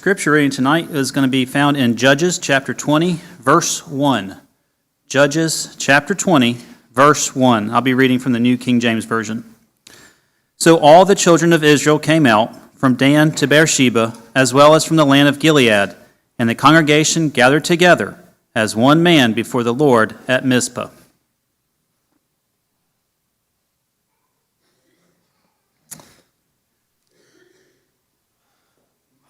scripture reading tonight is going to be found in Judges chapter 20, verse 1. Judges chapter 20, verse 1. I'll be reading from the New King James Version. So all the children of Israel came out from Dan to Beersheba, as well as from the land of Gilead, and the congregation gathered together as one man before the Lord at Mizpah.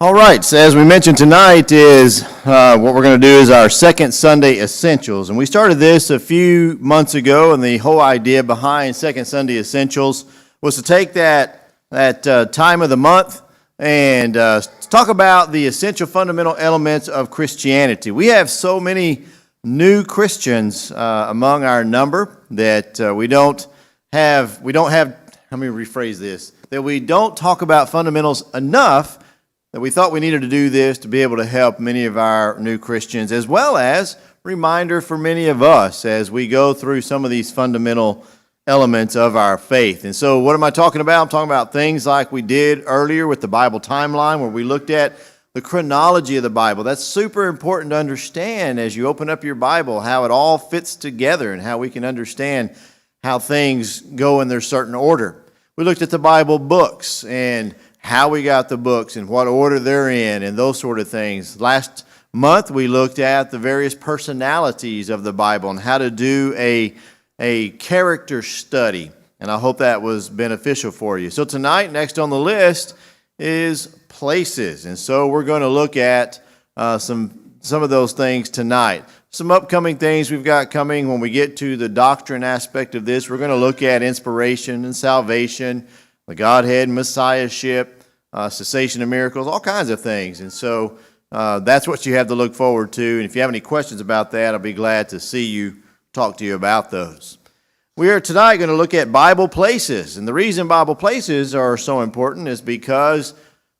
All right, so as we mentioned tonight is what we're going to do is our second Sunday Essentials. And we started this a few months ago, and the whole idea behind Second Sunday Essentials was to take that time of the month and talk about the essential fundamental elements of Christianity. We have so many new Christians among our number that we don't have, let me rephrase this, that we don't talk about fundamentals enough, that we thought we needed to do this to be able to help many of our new Christians, as well as reminder for many of us as we go through some of these fundamental elements of our faith. And so what am I talking about? I'm talking about things like we did earlier with the Bible timeline, where we looked at the chronology of the Bible. That's super important to understand as you open up your Bible, how it all fits together and how we can understand how things go in their certain order. We looked at the Bible books and how we got the books and what order they're in and those sort of things. Last month we looked at the various personalities of the Bible and how to do a character study, and I hope that was beneficial for you. So tonight, next on the list is places, and so we're going to look at some of those things tonight. Some upcoming things we've got coming when we get to the doctrine aspect of this. We're going to look at inspiration and salvation, the Godhead, Messiahship, cessation of miracles, all kinds of things. And so that's what you have to look forward to. And if you have any questions about that, I'll be glad to see you, talk to you about those. We are tonight going to look at Bible places. And the reason Bible places are so important is because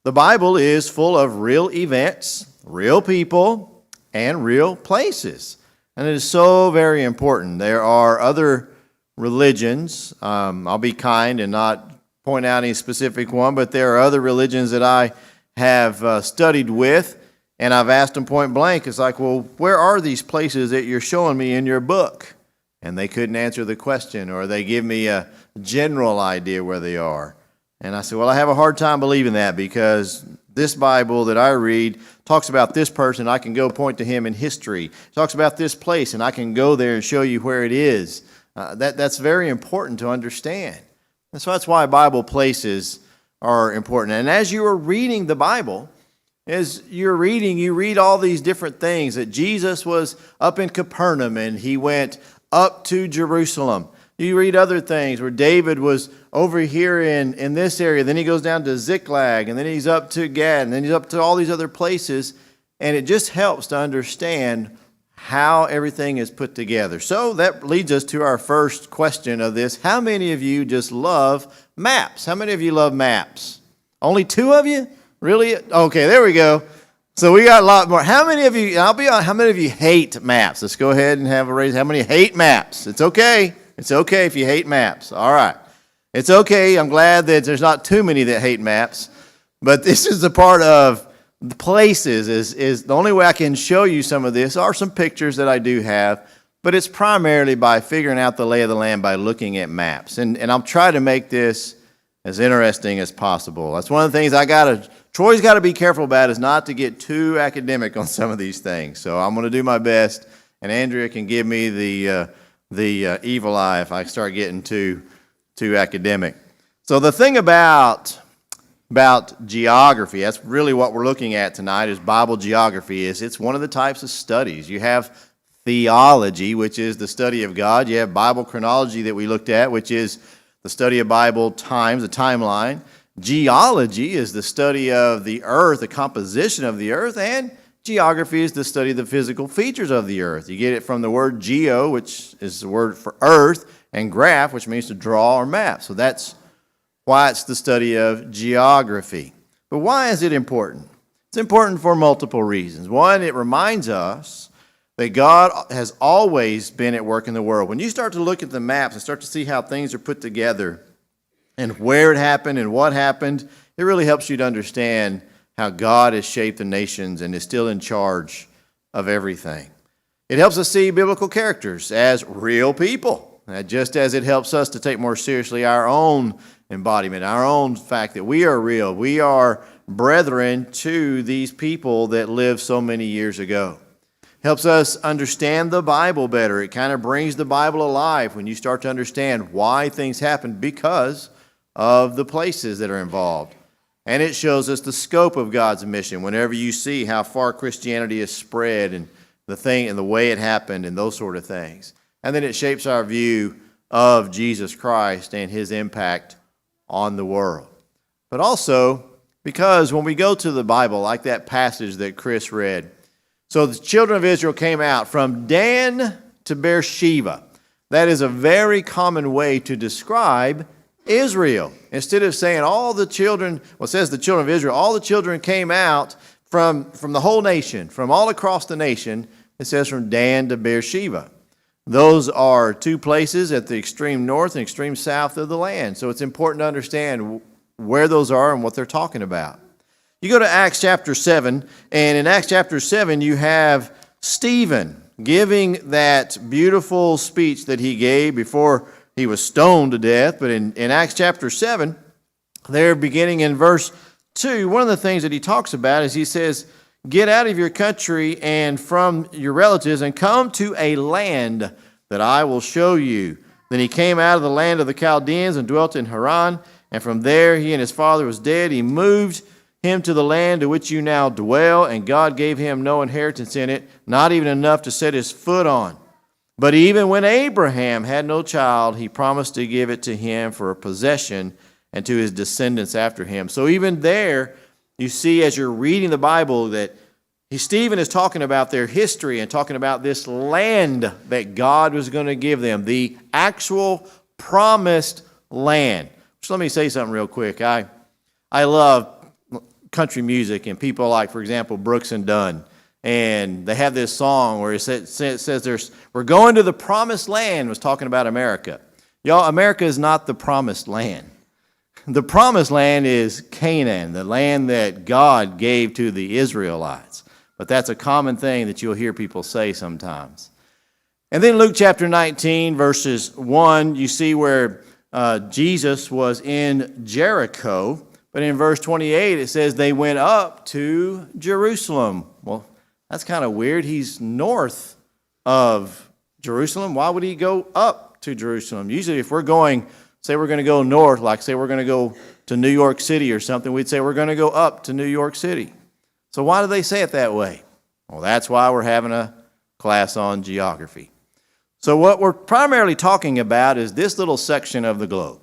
the Bible is full of real events, real people, and real places. And it is so very important. There are other religions. I'll be kind and not point out any specific one, but there are other religions that I have studied with, and I've asked them point blank. It's like, well, where are these places that you're showing me in your book? And they couldn't answer the question, or they give me a general idea where they are. And I said, well, I have a hard time believing that, because this Bible that I read talks about this person. I can go point to him in history. It talks about this place, and I can go there and show you where it is. That's very important to understand. And so that's why Bible places are important. And as you are reading the Bible, as you're reading, you read all these different things, that Jesus was up in Capernaum and he went up to Jerusalem. You read other things where David was over here in this area, then he goes down to Ziklag, and then he's up to Gad, and then he's up to all these other places, and it just helps to understand how everything is put together. So that leads us to our first question of this. How many of you just love maps? How many of you love maps? Only two of you? Really? Okay, there we go. So we got a lot more. How many of you, I'll be honest, how many of you hate maps? Let's go ahead and have a raise. How many hate maps? It's okay. It's okay if you hate maps. All right. It's okay. I'm glad that there's not too many that hate maps. But this is the part of the places is the only way I can show you some of this are some pictures that I do have, but it's primarily by figuring out the lay of the land by looking at maps. And I'll try to make this as interesting as possible. That's one of the things Troy's got to be careful about, is not to get too academic on some of these things. So I'm going to do my best, and Andrea can give me the evil eye if I start getting too academic. So the thing about geography, that's really what we're looking at tonight, is Bible geography. It's one of the types of studies. You have theology, which is the study of God. You have Bible chronology that we looked at, which is the study of Bible times, the timeline. Geology is the study of the earth, the composition of the earth, and geography is the study of the physical features of the earth. You get it from the word geo, which is the word for earth, and graph, which means to draw or map. So that's why it's the study of geography. But why is it important? It's important for multiple reasons. One, it reminds us that God has always been at work in the world. When you start to look at the maps and start to see how things are put together and where it happened and what happened, it really helps you to understand how God has shaped the nations and is still in charge of everything. It helps us see biblical characters as real people, just as it helps us to take more seriously our own embodiment, our own fact that we are real. We are brethren to these people that lived so many years ago. Helps us understand the Bible better. It kind of brings the Bible alive when you start to understand why things happen because of the places that are involved. And it shows us the scope of God's mission whenever you see how far Christianity has spread and the way it happened and those sort of things. And then it shapes our view of Jesus Christ and his impact on the world. But also because when we go to the Bible, like that passage that Chris read, so the children of Israel came out from Dan to Beersheba. That is a very common way to describe Israel. Instead of saying all the children, well, it says the children of Israel, all the children came out from the whole nation, from all across the nation. It says from Dan to Beersheba. Those are two places at the extreme north and extreme south of the land. So it's important to understand where those are and what they're talking about. You go to Acts chapter 7, and in Acts chapter 7, you have Stephen giving that beautiful speech that he gave before he was stoned to death. But in Acts chapter 7, there beginning in verse 2, one of the things that he talks about is he says, "Get out of your country and from your relatives and come to a land that I will show you." Then he came out of the land of the Chaldeans and dwelt in Haran, and from there he and his father was dead. He moved him to the land to which you now dwell, and God gave him no inheritance in it, not even enough to set his foot on. But even when Abraham had no child, he promised to give it to him for a possession and to his descendants after him. So even there, you see as you're reading the Bible that Stephen is talking about their history and talking about this land that God was going to give them, the actual promised land. So let me say something real quick. I love country music and people like, for example, Brooks and Dunn. And they have this song where it says we're going to the promised land. It was talking about America. Y'all, America is not the promised land. The promised land is Canaan, the land that God gave to the Israelites. But that's a common thing that you'll hear people say sometimes. And then Luke chapter 19, verses 1, you see where Jesus was in Jericho. But in verse 28, it says they went up to Jerusalem. Well, that's kind of weird. He's north of Jerusalem. Why would he go up to Jerusalem? Usually if we're going, say we're going to go north, like say we're going to go to New York City or something, we'd say we're going to go up to New York City. So why do they say it that way? Well, that's why we're having a class on geography. So what we're primarily talking about is this little section of the globe.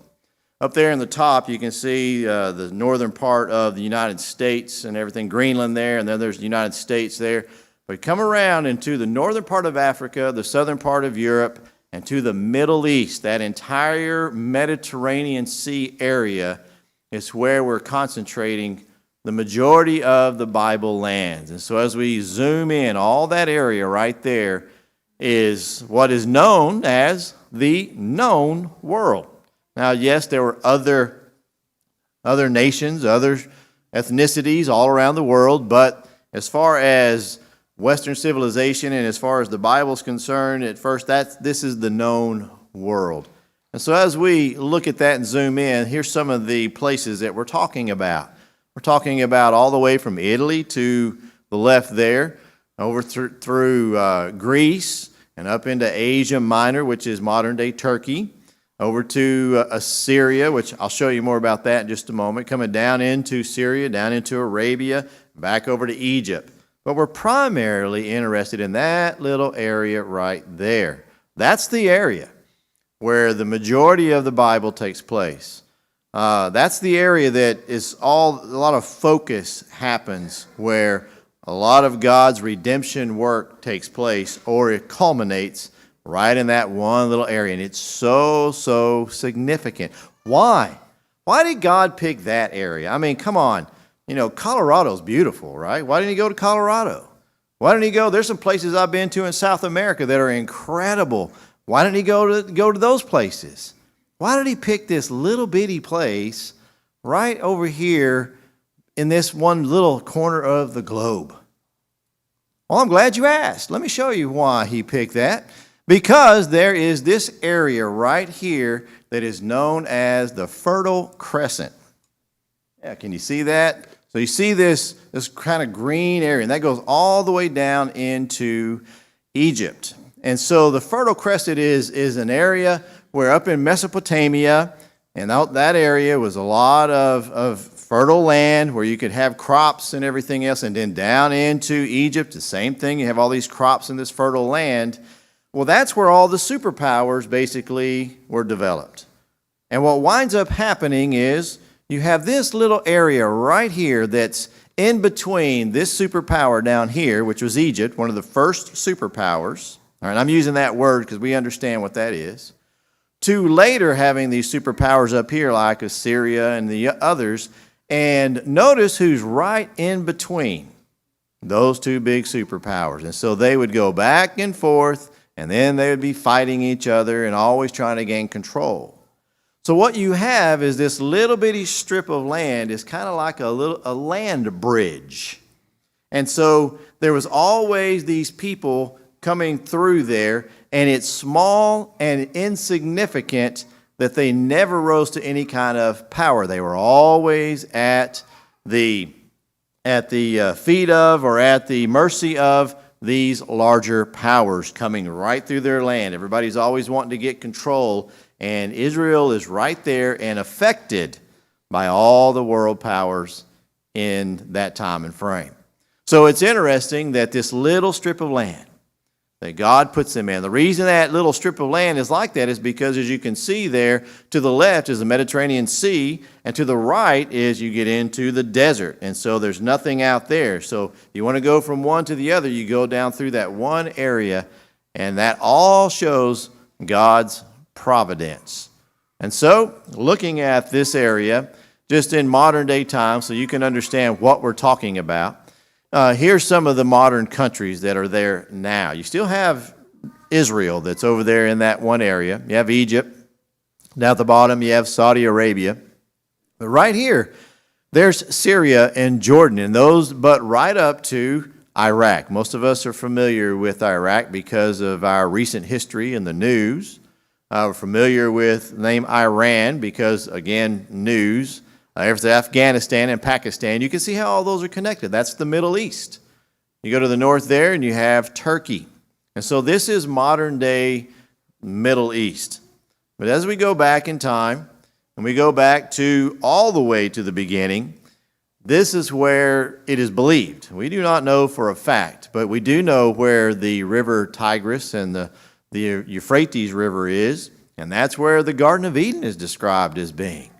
Up there in the top, you can see the northern part of the United States and everything, Greenland there, and then there's the United States there. But come around into the northern part of Africa, the southern part of Europe, and to the Middle East. That entire Mediterranean Sea area is where we're concentrating the majority of the Bible lands. And so as we zoom in, all that area right there is what is known as the known world. Now, yes, there were other nations, other ethnicities all around the world, but as far as Western civilization and as far as the Bible's concerned, at first, this is the known world. And so as we look at that and zoom in, here's some of the places that we're talking about. We're talking about all the way from Italy to the left there, over through Greece and up into Asia Minor, which is modern-day Turkey, over to Assyria, which I'll show you more about that in just a moment, coming down into Syria, down into Arabia, back over to Egypt. But we're primarily interested in that little area right there. That's the area where the majority of the Bible takes place. That's the area that is a lot of focus happens, where a lot of God's redemption work takes place, or it culminates right in that one little area. And it's so significant. Why? Why did God pick that area? I mean, come on. You know, Colorado's beautiful, right? Why didn't he go to Colorado? Why didn't he go? There's some places I've been to in South America that are incredible. Why didn't he go to those places? Why did he pick this little bitty place right over here in this one little corner of the globe? Well, I'm glad you asked. Let me show you why he picked that. Because there is this area right here that is known as the Fertile Crescent. Yeah, can you see that? So you see this kind of green area, and that goes all the way down into Egypt. And so the Fertile Crescent is an area where up in Mesopotamia, and out that area was a lot of fertile land where you could have crops and everything else. And then down into Egypt, the same thing. You have all these crops in this fertile land. Well, that's where all the superpowers basically were developed. And what winds up happening is you have this little area right here that's in between this superpower down here, which was Egypt, one of the first superpowers. All right, I'm using that word because we understand what that is. To later having these superpowers up here like Assyria and the others. And notice who's right in between those two big superpowers. And so they would go back and forth, and then they would be fighting each other and always trying to gain control. So what you have is this little bitty strip of land is kind of like a land bridge. And so there was always these people coming through there, and it's small and insignificant that they never rose to any kind of power. They were always at the feet of or at the mercy of these larger powers coming right through their land. Everybody's always wanting to get control, and Israel is right there and affected by all the world powers in that time and frame. So it's interesting that this little strip of land that God puts them in. The reason that little strip of land is like that is because, as you can see there, to the left is the Mediterranean Sea, and to the right is you get into the desert. And so there's nothing out there. So you want to go from one to the other, you go down through that one area, and that all shows God's providence. And so, looking at this area, just in modern day times, so you can understand what we're talking about, here's some of the modern countries that are there now. You still have Israel that's over there in that one area. You have Egypt. Down at the bottom, you have Saudi Arabia. But right here, there's Syria and Jordan, and those but right up to Iraq. Most of us are familiar with Iraq because of our recent history in the news. We're familiar with the name Iran because, again, news. There's Afghanistan and Pakistan. You can see how all those are connected. That's the Middle East. You go to the north there and you have Turkey. And so this is modern day Middle East. But as we go back in time, and we go back to all the way to the beginning, this is where it is believed. We do not know for a fact, but we do know where the river Tigris and the Euphrates River is, and that's where the Garden of Eden is described as being.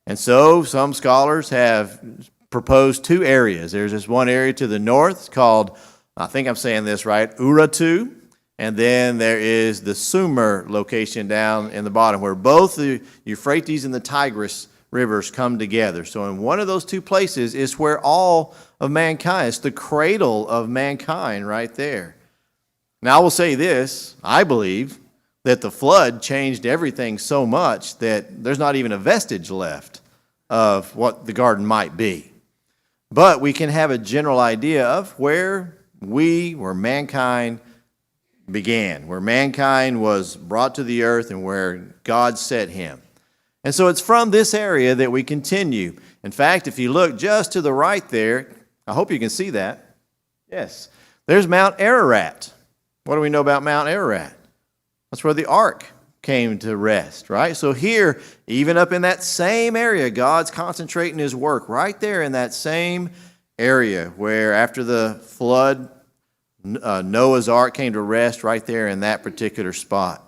And so some scholars have proposed two areas. There's this one area to the north called, I think I'm saying this right, Urartu, and then there is the Sumer location down in the bottom where both the Euphrates and the Tigris rivers come together. So in one of those two places is where all of mankind, it's the cradle of mankind right there. Now I will say this, I believe that the flood changed everything so much that there's not even a vestige left of what the garden might be. But we can have a general idea of where mankind began, where mankind was brought to the earth and where God set him. And so it's from this area that we continue. In fact, if you look just to the right there, I hope you can see that. Yes, there's Mount Ararat. What do we know about Mount Ararat? That's where the ark came to rest, right? So here, even up in that same area, God's concentrating his work right there in that same area where after the flood, Noah's ark came to rest right there in that particular spot.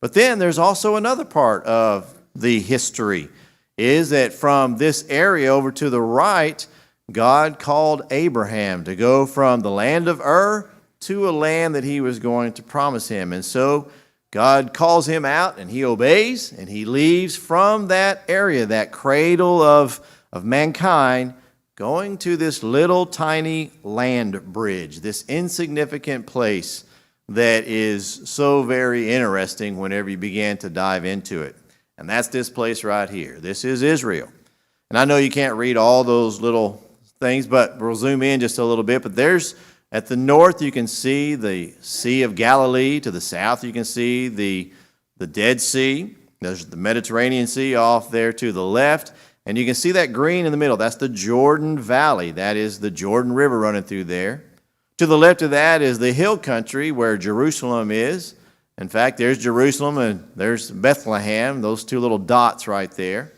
But then there's also another part of the history, is that from this area over to the right, God called Abraham to go from the land of Ur to a land that he was going to promise him. And so God calls him out and he obeys and he leaves from that area, that cradle of mankind, going to this little tiny land bridge, this insignificant place that is so very interesting whenever you begin to dive into it. And that's this place right here. This is Israel. And I know you can't read all those little things, but we'll zoom in just a little bit. But there's, at the north, you can see the Sea of Galilee. To the south, you can see the Dead Sea. There's the Mediterranean Sea off there to the left. And you can see that green in the middle. That's the Jordan Valley. That is the Jordan River running through there. To the left of that is the hill country where Jerusalem is. In fact, there's Jerusalem and there's Bethlehem, those two little dots right there.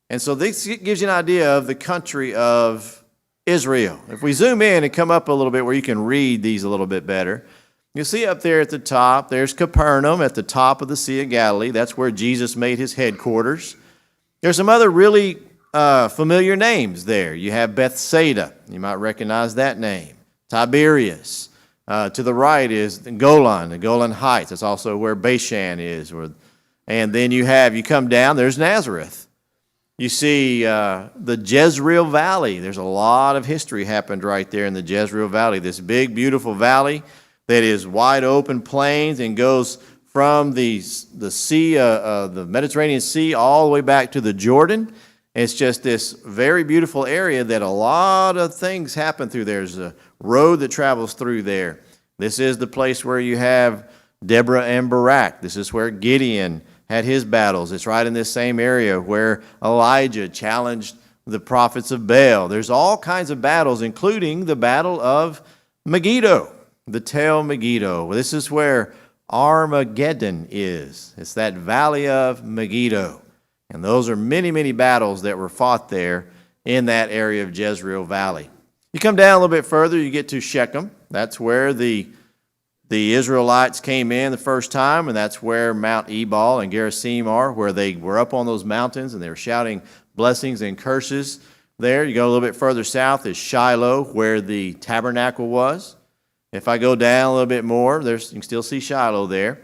And so this gives you an idea of the country of Israel. If we zoom in and come up a little bit where you can read these a little bit better, you'll see up there at the top, there's Capernaum at the top of the Sea of Galilee. That's where Jesus made his headquarters. There's some other really familiar names there. You have Bethsaida. You might recognize that name. Tiberias. To the right is the Golan Heights. That's also where Bashan is. And then you come down, there's Nazareth. You see the Jezreel Valley. There's a lot of history happened right there in the Jezreel Valley. This big, beautiful valley that is wide open plains and goes from the sea, the Mediterranean Sea, all the way back to the Jordan. It's just this very beautiful area that a lot of things happen through there. There's a road that travels through there. This is the place where you have Deborah and Barak. This is where Gideon had his battles. It's right in this same area where Elijah challenged the prophets of Baal. There's all kinds of battles, including the battle of Megiddo, the Tel Megiddo. This is where Armageddon is. It's that valley of Megiddo. And those are many, many battles that were fought there in that area of Jezreel Valley. You come down a little bit further, you get to Shechem. That's where the Israelites came in the first time, and that's where Mount Ebal and Gerizim are, where they were up on those mountains, and they were shouting blessings and curses there. You go a little bit further south is Shiloh, where the tabernacle was. If I go down a little bit more, you can still see Shiloh there.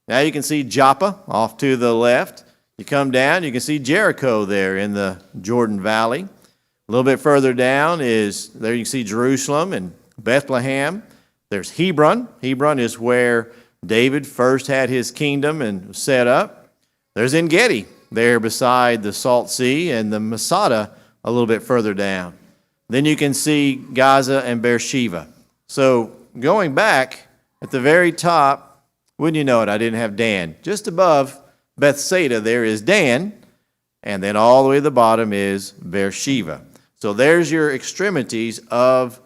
Now you can see Joppa off to the left. You come down, you can see Jericho there in the Jordan Valley. A little bit further down there you can see Jerusalem and Bethlehem. There's Hebron. Hebron is where David first had his kingdom and set up. There's En-Gedi there beside the Salt Sea, and the Masada a little bit further down. Then you can see Gaza and Beersheba. So going back at the very top, wouldn't you know it, I didn't have Dan. Just above Bethsaida there is Dan, and then all the way to the bottom is Beersheba. So there's your extremities of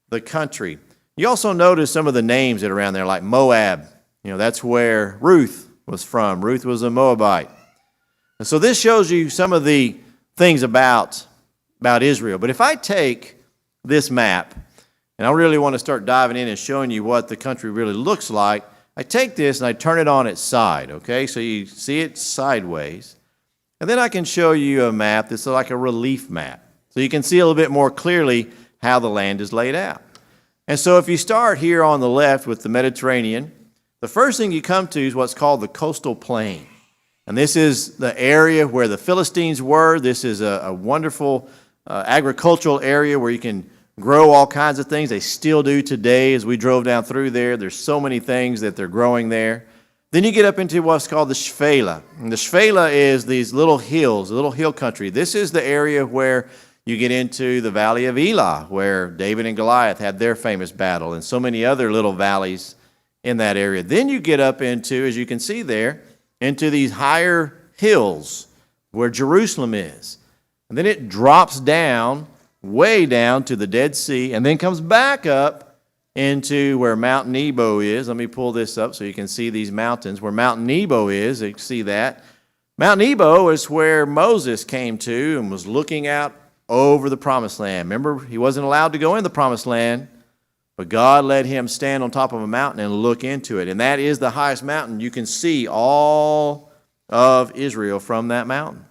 the country. You also notice some of the names that are around there, like Moab. That's where Ruth was from. Ruth was a Moabite. And so this shows you some of the things about Israel. But if I take this map, and I really want to start diving in and showing you what the country really looks like, I take this and I turn it on its side, okay? So you see it sideways. And then I can show you a map that's like a relief map. So you can see a little bit more clearly how the land is laid out. And so if you start here on the left with the Mediterranean, the first thing you come to is what's called the coastal plain. And this is the area where the Philistines were. This is a wonderful agricultural area where you can grow all kinds of things. They still do today. As we drove down through there, there's so many things that they're growing there. Then you get up into what's called the Shephelah. And the Shephelah is these little hills, a little hill country. This is the area where you get into the valley of Elah, where David and Goliath had their famous battle, and so many other little valleys in that area. Then you get up into, as you can see there, into these higher hills where Jerusalem is. And then it drops down, way down to the Dead Sea, and then comes back up into where Mount Nebo is. Let me pull this up so you can see these mountains. Where Mount Nebo is, you can see that. Mount Nebo is where Moses came to and was looking out over the Promised Land. Remember, he wasn't allowed to go in the Promised Land, but God let him stand on top of a mountain and look into it. And that is the highest mountain. You can see all of Israel from that mountain.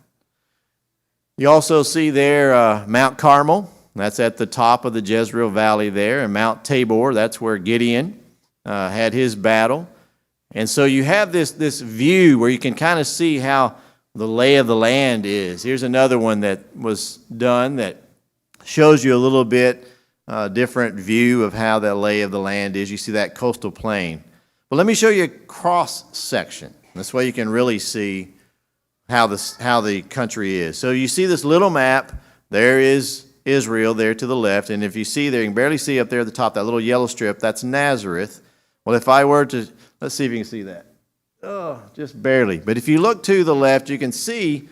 You also see there Mount Carmel. That's at the top of the Jezreel Valley there. And Mount Tabor, that's where Gideon had his battle. And so you have this view where you can kind of see how the lay of the land is. Here's another one that was done that shows you a little bit different view of how that lay of the land is. You see that coastal plain. But let me show you a cross section. This way you can really see how the country is. So you see this little map. There is Israel there to the left. And if you see there, you can barely see up there at the top, that little yellow strip, that's Nazareth. Well, if I were to, let's see if you can see that. Oh, just barely. But if you look to the left, you can see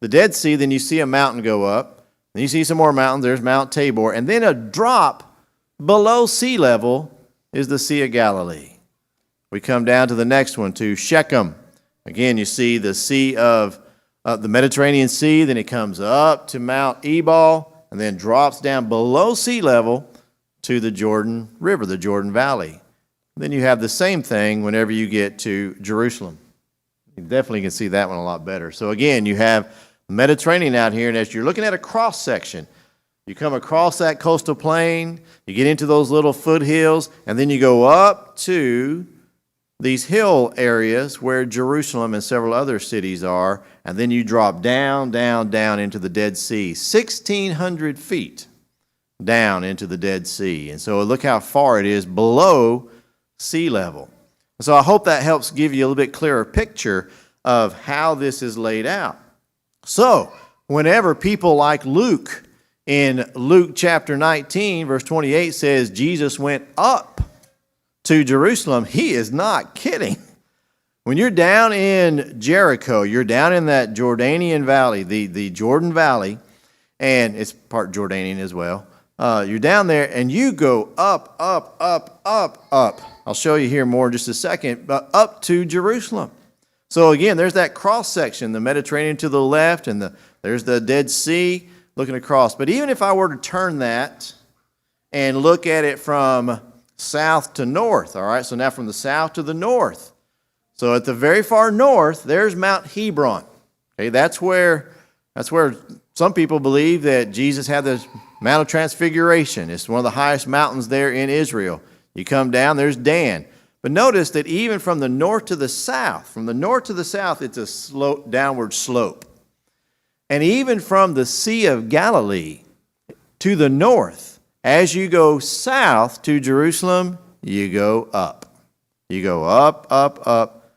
the Dead Sea, then you see a mountain go up. Then you see some more mountains. There's Mount Tabor. And then a drop below sea level is the Sea of Galilee. We come down to the next one, to Shechem. Again, you see the Sea of the Mediterranean Sea. Then it comes up to Mount Ebal and then drops down below sea level to the Jordan River, the Jordan Valley. Then you have the same thing whenever you get to Jerusalem. You definitely can see that one a lot better. So again, you have the Mediterranean out here, and as you're looking at a cross section, you come across that coastal plain, you get into those little foothills, and then you go up to these hill areas where Jerusalem and several other cities are, and then you drop down, down, down into the Dead Sea, 1,600 feet down into the Dead Sea. And so look how far it is below sea level. So I hope that helps give you a little bit clearer picture of how this is laid out. So whenever people like Luke, in Luke chapter 19, verse 28 says Jesus went up to Jerusalem, he is not kidding. When you're down in Jericho, you're down in that Jordanian valley, the Jordan Valley, and it's part Jordanian as well. You're down there and you go up, up, up, up, up. I'll show you here more in just a second, but up to Jerusalem. So again, there's that cross section, the Mediterranean to the left, and there's the Dead Sea looking across. But even if I were to turn that and look at it from south to north, all right? So now from the south to the north. So at the very far north, there's Mount Hebron. Okay, that's where some people believe that Jesus had the Mount of Transfiguration. It's one of the highest mountains there in Israel. You come down, there's Dan. But notice that even from the north to the south, it's a downward slope. And even from the Sea of Galilee to the north, as you go south to Jerusalem, you go up. You go up, up, up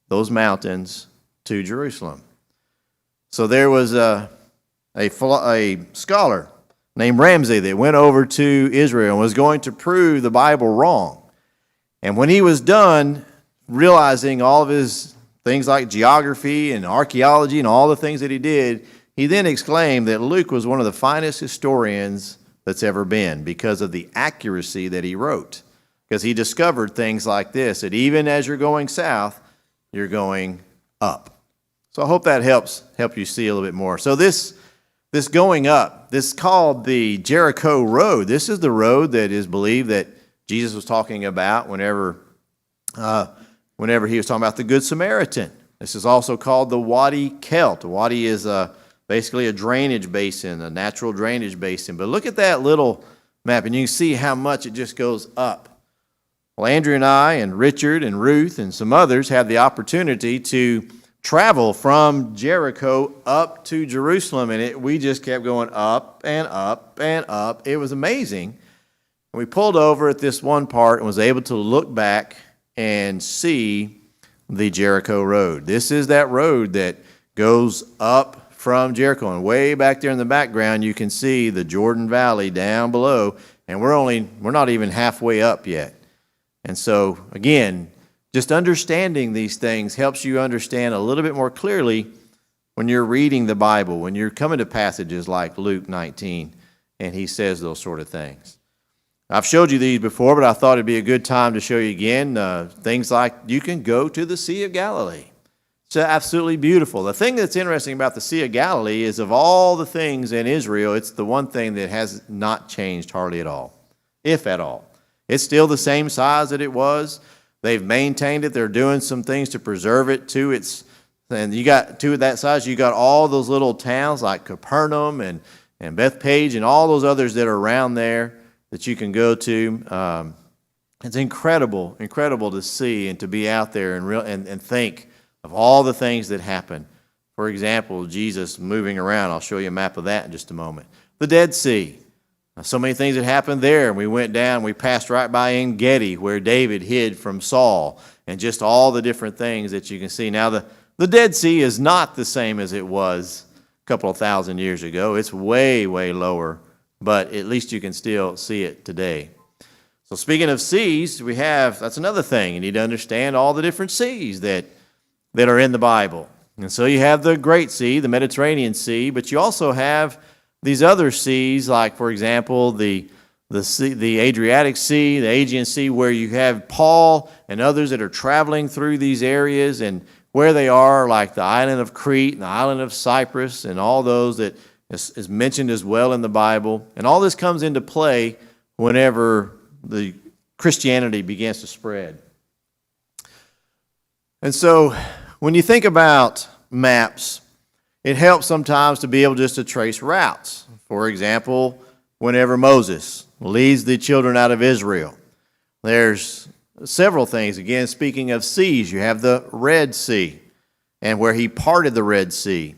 those mountains to Jerusalem. So there was a scholar named Ramsey that went over to Israel and was going to prove the Bible wrong. And when he was done realizing all of his things like geography and archaeology and all the things that he did, he then exclaimed that Luke was one of the finest historians that's ever been because of the accuracy that he wrote. Because he discovered things like this, that even as you're going south, you're going up. So I hope that helps you see a little bit more. So this going up, this is called the Jericho Road. This is the road that is believed that Jesus was talking about whenever he was talking about the Good Samaritan. This is also called the Wadi Kelt. The Wadi is basically a drainage basin, a natural drainage basin. But look at that little map, and you can see how much it just goes up. Well, Andrew and I and Richard and Ruth and some others had the opportunity to travel from Jericho up to Jerusalem, and we just kept going up and up and up. It was amazing. And we pulled over at this one part and was able to look back and see the Jericho Road. This is that road that goes up from Jericho, and way back there in the background you can see the Jordan Valley down below, and we're not even halfway up yet. And so again, just understanding these things helps you understand a little bit more clearly when you're reading the Bible, when you're coming to passages like Luke 19 and he says those sort of things. I've showed you these before, but I thought it'd be a good time to show you again things like you can go to the Sea of Galilee. It's absolutely beautiful. The thing that's interesting about the Sea of Galilee is of all the things in Israel, it's the one thing that has not changed hardly at all, if at all. It's still the same size that it was. They've maintained it. They're doing some things to preserve it to its, and you got to that size, you got all those little towns like Capernaum and Bethpage and all those others that are around there that you can go to. It's incredible to see and to be out there and think of all the things that happen. For example, Jesus moving around. I'll show you a map of that in just a moment. The Dead Sea. So many things that happened there. We went down, we passed right by En-Gedi where David hid from Saul, and just all the different things that you can see. Now, the Dead Sea is not the same as it was a couple of thousand years ago. It's way, way lower but at least you can still see it today. So speaking of seas, that's another thing. You need to understand all the different seas that are in the Bible. And so you have the Great Sea, the Mediterranean Sea, but you also have these other seas, like, for example, the Adriatic Sea, the Aegean Sea, where you have Paul and others that are traveling through these areas, and where they are, like the island of Crete and the island of Cyprus and all those that is mentioned as well in the Bible. And all this comes into play whenever the Christianity begins to spread. And so when you think about maps, it helps sometimes to be able just to trace routes. For example, whenever Moses leads the children out of Israel, there's several things. Again, speaking of seas, you have the Red Sea and where he parted the Red Sea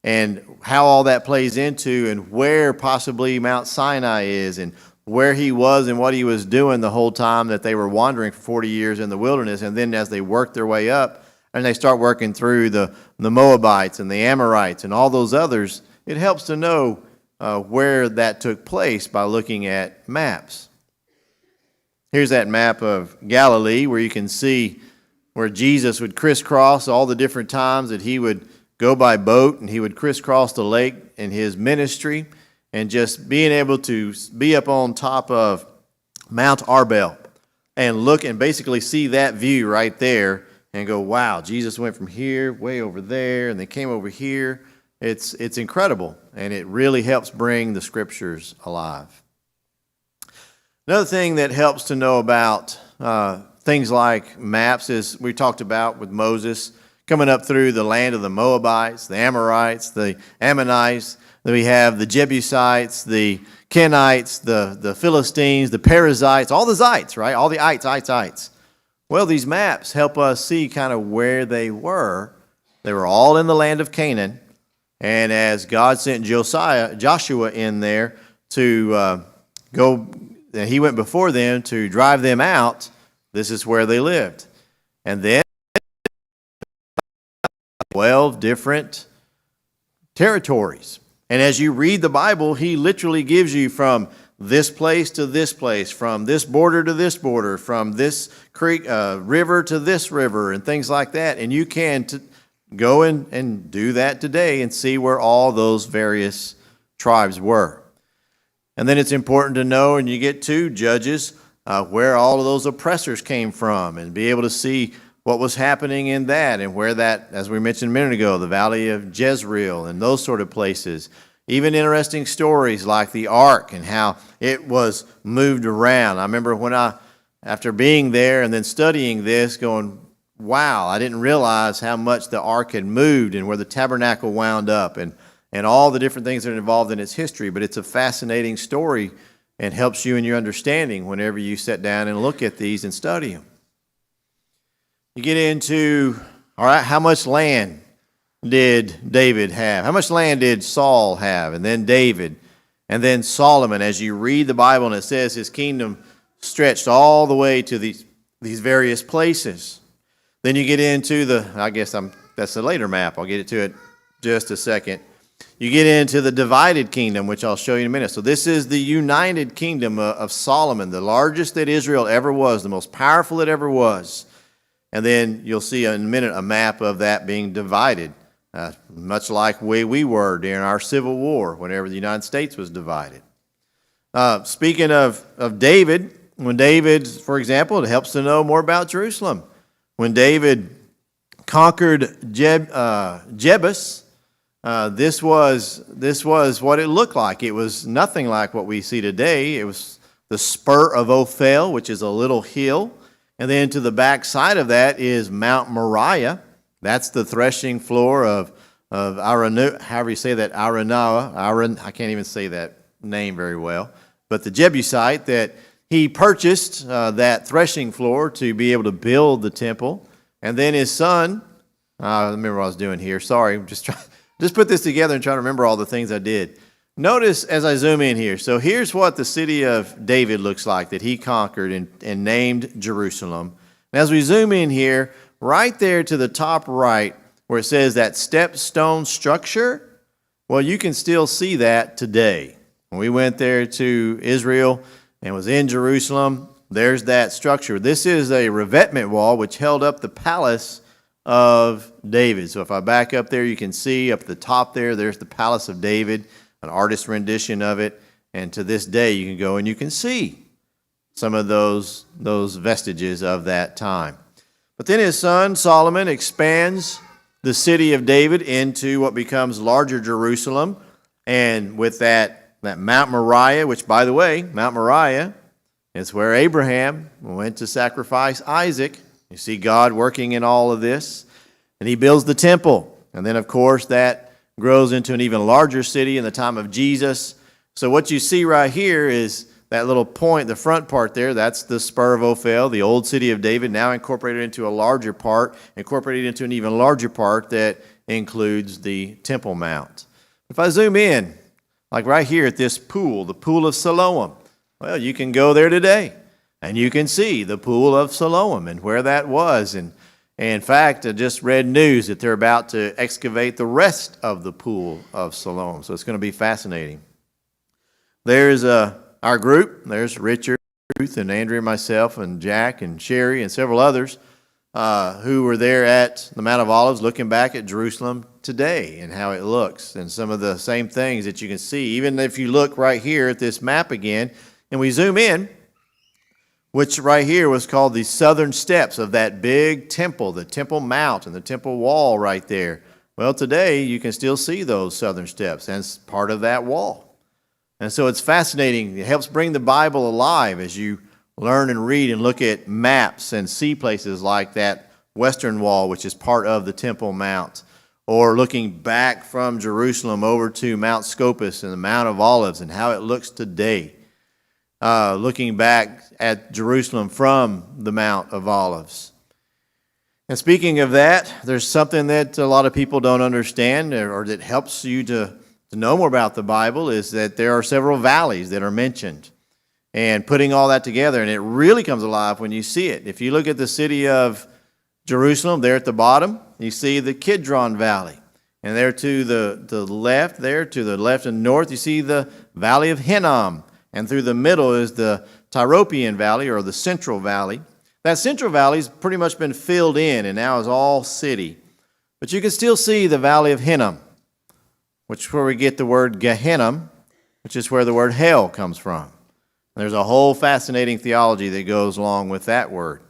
and how all that plays into and where possibly Mount Sinai is and where he was and what he was doing the whole time that they were wandering for 40 years in the wilderness. And then as they work their way up and they start working through the Moabites and the Amorites and all those others, it helps to know where that took place by looking at maps. Here's that map of Galilee where you can see where Jesus would crisscross all the different times that he would go by boat and he would crisscross the lake in his ministry, and just being able to be up on top of Mount Arbel and look and basically see that view right there and go, wow, Jesus went from here way over there and they came over here. It's incredible, and it really helps bring the scriptures alive. Another thing that helps to know about things like maps is we talked about with Moses coming up through the land of the Moabites, the Amorites, the Ammonites. Then we have the Jebusites, the Kenites, the Philistines, the Perizzites, all the Zites, right? All the ites. Well, these maps help us see kind of where they were. They were all in the land of Canaan. And as God sent Joshua in there to go, he went before them to drive them out. This is where they lived. And then 12 different territories. And as you read the Bible, he literally gives you from this place to this place, from this border to this border, from this creek, river to this river, and things like that. And you can go and do that today and see where all those various tribes were. And then it's important to know, and you get to Judges, where all of those oppressors came from, and be able to see what was happening in that, and where that, as we mentioned a minute ago, the valley of Jezreel and those sort of places. Even interesting stories like the ark and how it was moved around. I remember when after being there and then studying this, going, wow, I didn't realize how much the ark had moved and where the tabernacle wound up and all the different things that are involved in its history. But it's a fascinating story and helps you in your understanding whenever you sit down and look at these and study them. You get into, all right, how much land did David have? How much land did Saul have? And then David, and then Solomon. As you read the Bible and it says his kingdom stretched all the way to these various places. Then you get into that's the later map. I'll get to it just a second. You get into the divided kingdom, which I'll show you in a minute. So this is the united kingdom of Solomon, the largest that Israel ever was, the most powerful it ever was. And then you'll see in a minute a map of that being divided, much like we were during our Civil War, whenever the United States was divided. Speaking of David, when David, for example, it helps to know more about Jerusalem. When David conquered Jebus, this was what it looked like. It was nothing like what we see today. It was the spur of Ophel, which is a little hill. And then to the back side of that is Mount Moriah. That's the threshing floor of Aranu, however you say that, I can't even say that name very well. But the Jebusite that he purchased that threshing floor to be able to build the temple. And then his son, I remember what I was doing here. Sorry, I'm just put this together and trying to remember all the things I did. Notice as I zoom in here. So here's what the city of David looks like that he conquered and named Jerusalem. And as we zoom in here, right there to the top right where it says that stepstone structure, well, you can still see that today. When we went there to Israel and was in Jerusalem, there's that structure. This is a revetment wall which held up the palace of David. So if I back up there, you can see up at the top there's the palace of David, an artist's rendition of it. And to this day, you can go and you can see some of those vestiges of that time. But then his son Solomon expands the city of David into what becomes larger Jerusalem. And with that Mount Moriah, which, by the way, Mount Moriah is where Abraham went to sacrifice Isaac. You see God working in all of this. And he builds the temple. And then, of course, that grows into an even larger city in the time of Jesus. So what you see right here is that little point, the front part there, that's the Spur of Ophel, the old city of David, now incorporated into a larger part, incorporated into an even larger part that includes the Temple Mount. If I zoom in, like right here at this pool, the Pool of Siloam, well, you can go there today, and you can see the Pool of Siloam and where that was. And in fact, I just read news that they're about to excavate the rest of the Pool of Siloam, so it's going to be fascinating. There's our group. There's Richard, Ruth, and Andrea, and myself, and Jack, and Sherry, and several others who were there at the Mount of Olives looking back at Jerusalem today and how it looks, and some of the same things that you can see. Even if you look right here at this map again, and we zoom in, which right here was called the southern steps of that big temple, the Temple Mount and the Temple Wall right there. Well, today you can still see those southern steps, and it's part of that wall. And so it's fascinating. It helps bring the Bible alive as you learn and read and look at maps and see places like that Western Wall, which is part of the Temple Mount, or looking back from Jerusalem over to Mount Scopus and the Mount of Olives and how it looks today. Looking back at Jerusalem from the Mount of Olives. And speaking of that, there's something that a lot of people don't understand or that helps you to know more about the Bible is that there are several valleys that are mentioned. And putting all that together, and it really comes alive when you see it. If you look at the city of Jerusalem, there at the bottom, you see the Kidron Valley. And there to the left and north, you see the Valley of Hinnom. And through the middle is the Tyropoeon Valley, or the Central Valley. That Central Valley has pretty much been filled in and now is all city. But you can still see the Valley of Hinnom, which is where we get the word Gehenna, which is where the word hell comes from. And there's a whole fascinating theology that goes along with that word.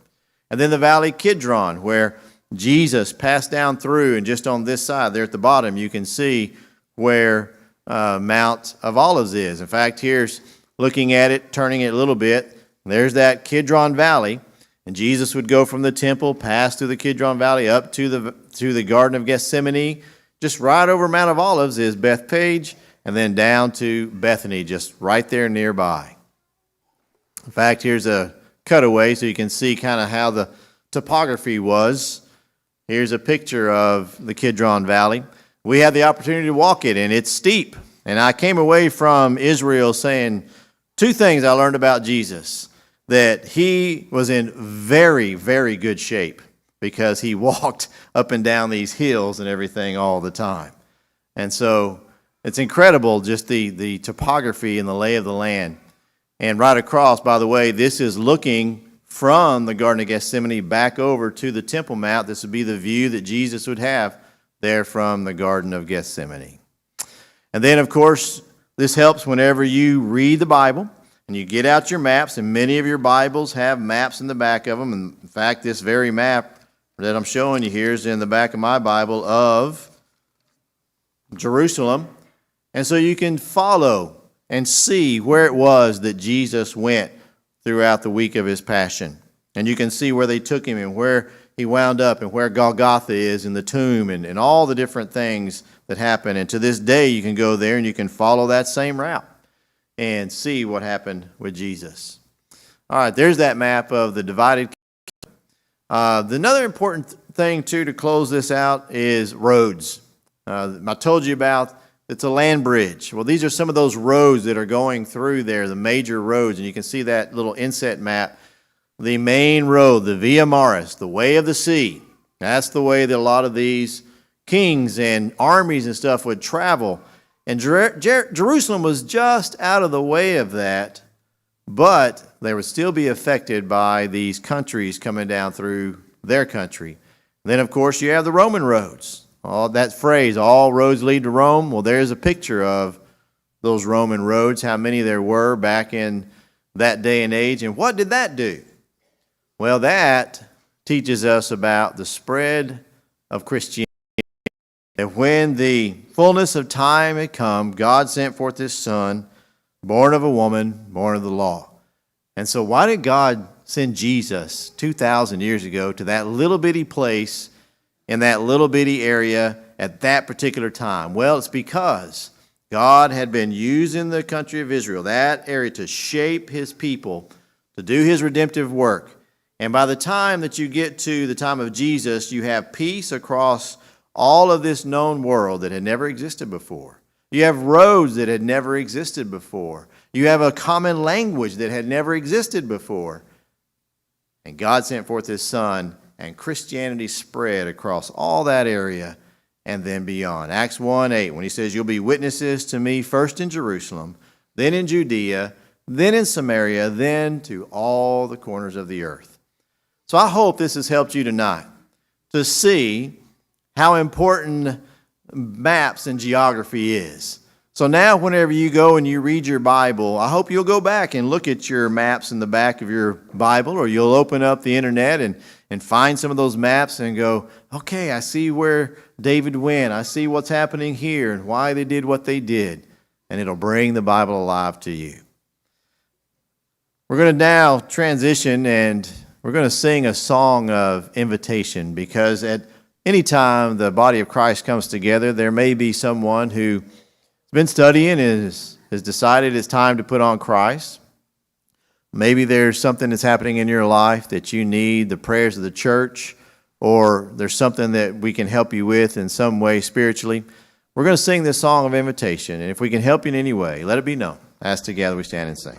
And then the Valley Kidron, where Jesus passed down through, and just on this side, there at the bottom, you can see where Mount of Olives is. In fact, here's looking at it, turning it a little bit, there's that Kidron Valley, and Jesus would go from the temple, pass through the Kidron Valley, up to the Garden of Gethsemane. Just right over Mount of Olives is Bethpage, and then down to Bethany, just right there nearby. In fact, here's a cutaway so you can see kind of how the topography was. Here's a picture of the Kidron Valley. We had the opportunity to walk it, and it's steep. And I came away from Israel saying two things I learned about Jesus. That he was in very, very good shape, because he walked up and down these hills and everything all the time. And so it's incredible, just the topography and the lay of the land. And right across, by the way, this is looking from the Garden of Gethsemane back over to the Temple Mount. This would be the view that Jesus would have there from the Garden of Gethsemane. And then, of course, this helps whenever you read the Bible and you get out your maps, and many of your Bibles have maps in the back of them. And in fact, this very map that I'm showing you here is in the back of my Bible of Jerusalem. And so you can follow and see where it was that Jesus went throughout the week of his passion. And you can see where they took him and where he wound up and where Golgotha is in the tomb and all the different things that happen. And to this day, you can go there and you can follow that same route and see what happened with Jesus. All right, there's that map of the divided kingdom. Another important thing, too, to close this out is roads. I told you about it's a land bridge. Well, these are some of those roads that are going through there, the major roads, and you can see that little inset map. The main road, the Via Maris, the way of the sea. That's the way that a lot of these kings and armies and stuff would travel. And Jerusalem was just out of the way of that, but they would still be affected by these countries coming down through their country. Then, of course, you have the Roman roads. All that phrase, all roads lead to Rome. Well, there's a picture of those Roman roads, how many there were back in that day and age. And what did that do? Well, that teaches us about the spread of Christianity. That when the fullness of time had come, God sent forth His Son, born of a woman, born of the law. And so why did God send Jesus 2,000 years ago to that little bitty place in that little bitty area at that particular time? Well, it's because God had been using the country of Israel, that area, to shape His people, to do His redemptive work. And by the time that you get to the time of Jesus, you have peace across all of this known world that had never existed before. You have roads that had never existed before. You have a common language that had never existed before. And God sent forth His Son, and Christianity spread across all that area and then beyond. Acts 1:8, when He says, "You'll be witnesses to me first in Jerusalem, then in Judea, then in Samaria, then to all the corners of the earth." So I hope this has helped you tonight to see how important maps and geography is. So now whenever you go and you read your Bible, I hope you'll go back and look at your maps in the back of your Bible, or you'll open up the internet and find some of those maps and go, okay, I see where David went. I see what's happening here and why they did what they did. And it'll bring the Bible alive to you. We're going to now transition, and we're going to sing a song of invitation, because at any time the body of Christ comes together, there may be someone who has been studying and has decided it's time to put on Christ. Maybe there's something that's happening in your life that you need the prayers of the church, or there's something that we can help you with in some way spiritually. We're going to sing this song of invitation, and if we can help you in any way, let it be known. As together we stand and sing.